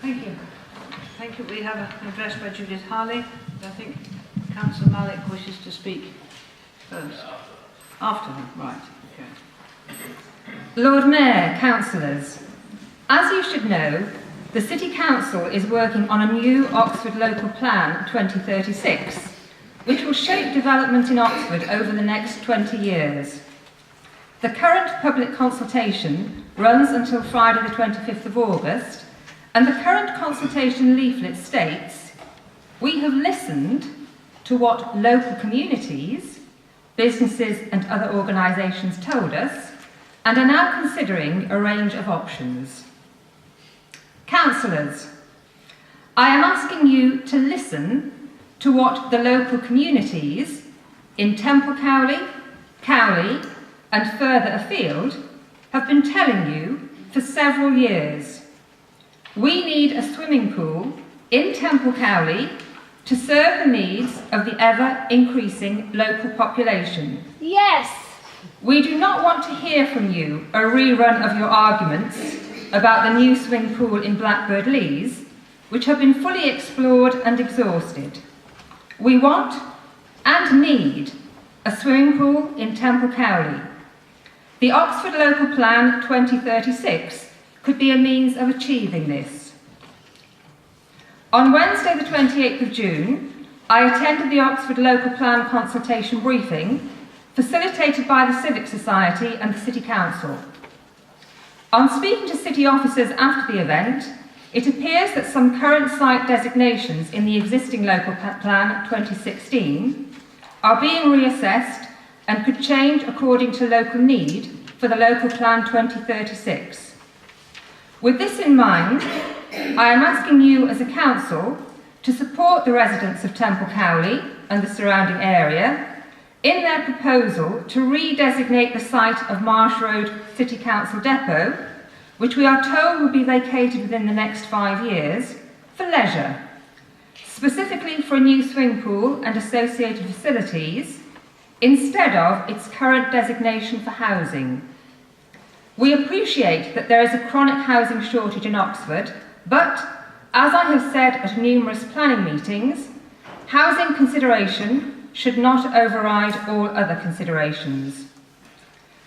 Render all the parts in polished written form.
Thank you. Thank you. We have an address by Judith Harley. I think Councillor Malik wishes to speak first. After her, right. Okay. Lord Mayor, councillors, as you should know, the City Council is working on a new Oxford Local Plan 2036, which will shape development in Oxford over the next 20 years. The current public consultation runs until Friday the 25th of August, and the current consultation leaflet states, "We have listened to what local communities, businesses and other organisations told us, and are now considering a range of options." Councillors, I am asking you to listen to what the local communities in Temple Cowley, Cowley and further afield have been telling you for several years. We need a swimming pool in Temple Cowley to serve the needs of the ever-increasing local population. Yes! We do not want to hear from you a rerun of your arguments about the new swimming pool in Blackbird Leys, which have been fully explored and exhausted. We want and need a swimming pool in Temple Cowley. The Oxford Local Plan 2036 could be a means of achieving this. On Wednesday the 28th of June, I attended the Oxford Local Plan consultation briefing facilitated by the Civic Society and the City Council. On speaking to city officers after the event, it appears that some current site designations in the existing Local Plan 2016 are being reassessed and could change according to local need for the Local Plan 2036. With this in mind, I am asking you as a council to support the residents of Temple Cowley and the surrounding area in their proposal to redesignate the site of Marsh Road City Council Depot, which we are told will be vacated within the next 5 years, for leisure, specifically for a new swimming pool and associated facilities, instead of its current designation for housing. We appreciate that there is a chronic housing shortage in Oxford, but, as I have said at numerous planning meetings, housing consideration should not override all other considerations.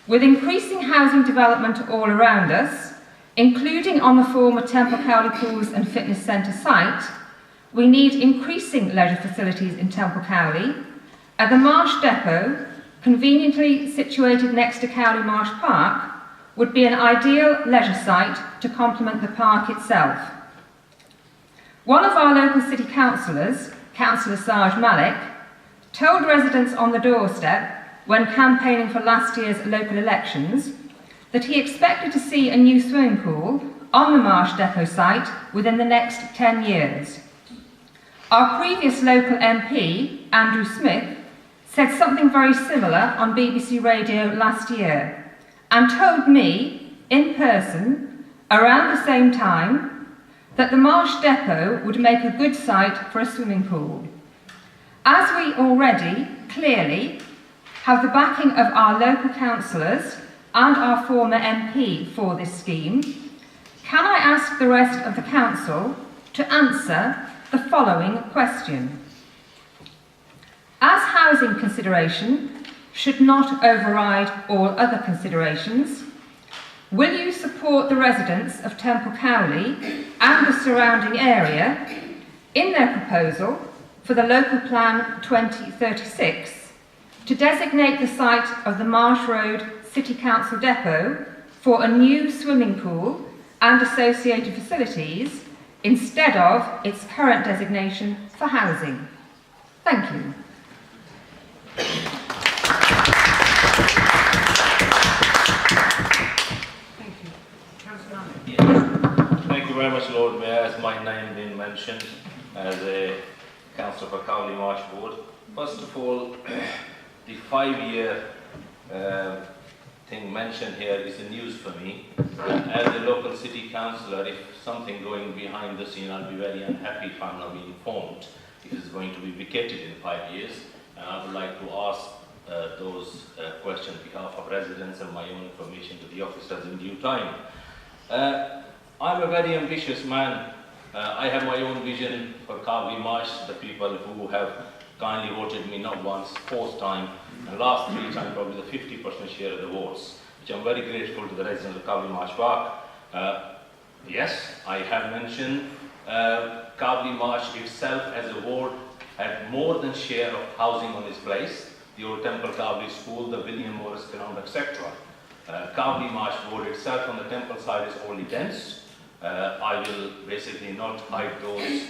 With increasing housing development all around us, including on the former Temple Cowley Pools and Fitness Centre site, we need increasing leisure facilities in Temple Cowley, and the Marsh Depot, conveniently situated next to Cowley Marsh Park, would be an ideal leisure site to complement the park itself. One of our local city councillors, Councillor Sarge Malik, told residents on the doorstep when campaigning for last year's local elections that he expected to see a new swimming pool on the Marsh Depot site within the next 10 years. Our previous local MP, Andrew Smith, said something very similar on BBC Radio last year and told me, in person, around the same time, that the Marsh Depot would make a good site for a swimming pool. As we already, clearly, have the backing of our local councillors and our former MP for this scheme, can I ask the rest of the council to answer the following question? As housing consideration should not override all other considerations, will you support the residents of Temple Cowley and the surrounding area in their proposal for the Local Plan 2036 to designate the site of the Marsh Road City Council Depot for a new swimming pool and associated facilities instead of its current designation for housing? Thank you. Thank you. Councillor Malik. Thank you very much, Lord Mayor. As my name been mentioned as a councillor for Cowley Marsh Board. First of all, the 5-year thing mentioned here is a news for me. As a local city councillor, if something going behind the scene, I'll be very unhappy if I'm not being informed if it's going to be vacated in 5 years. And I would like to ask those questions on behalf of residents and my own information to the officers in due time. I'm a very ambitious man I have my own vision for Cowley Marsh, the people who have kindly voted me not once, fourth time, and last 3 times probably the 50% share of the votes, which I'm very grateful to the residents of Cowley Marsh Works. Yes, I have mentioned Cowley Marsh itself as a ward had more than share of housing on this place. The old Temple Cowley School, the William Morris ground, etc. Cowley Marsh ward itself on the Temple side is only dense. I will basically not hide those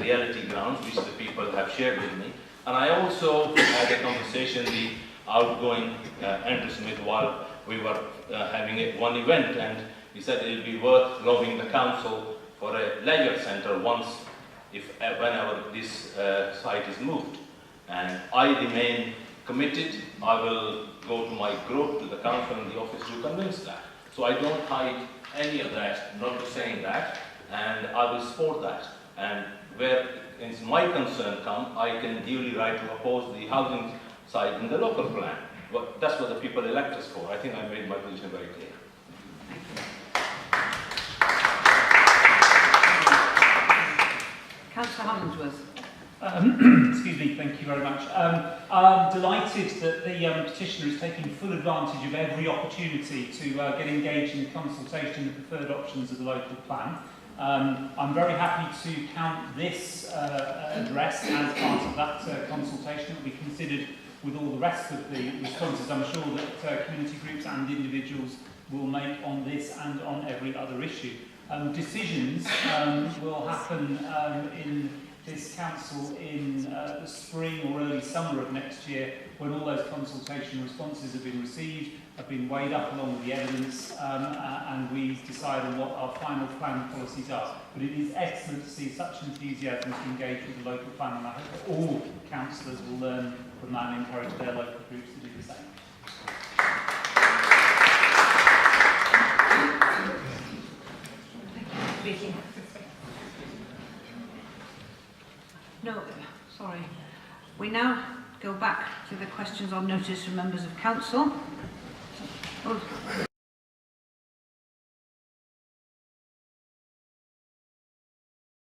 reality grounds which the people have shared with me. And I also had a conversation with the outgoing Andrew Smith while we were having one event, and he said it will be worth lobbying the council for a leisure centre once, whenever this site is moved. And I remain committed. I will go to my group, to the council and the office to convince that. So I don't hide any of that, not saying that, and I will support that. And where is my concern come, I can duly right to oppose the housing side in the local plan. But that's what the people elect us for. I think I made my position very clear. Councillor Hollingsworth. Excuse me, thank you very much. I'm delighted that the petitioner is taking full advantage of every opportunity to get engaged in the consultation of the preferred options of the local plan. I'm very happy to count this address as part of that consultation. It will be considered with all the rest of the responses I'm sure that community groups and individuals will make on this and on every other issue. Decisions will happen in this council in the spring or early summer of next year, when all those consultation responses have been received, have been weighed up along with the evidence, and we decide on what our final plan policies are. But it is excellent to see such enthusiasm to engage with the local plan, and I hope that all councillors will learn from that and encourage their local groups to do the same. Vicky. No, sorry. We now go back to the questions on notice from members of council. Oh.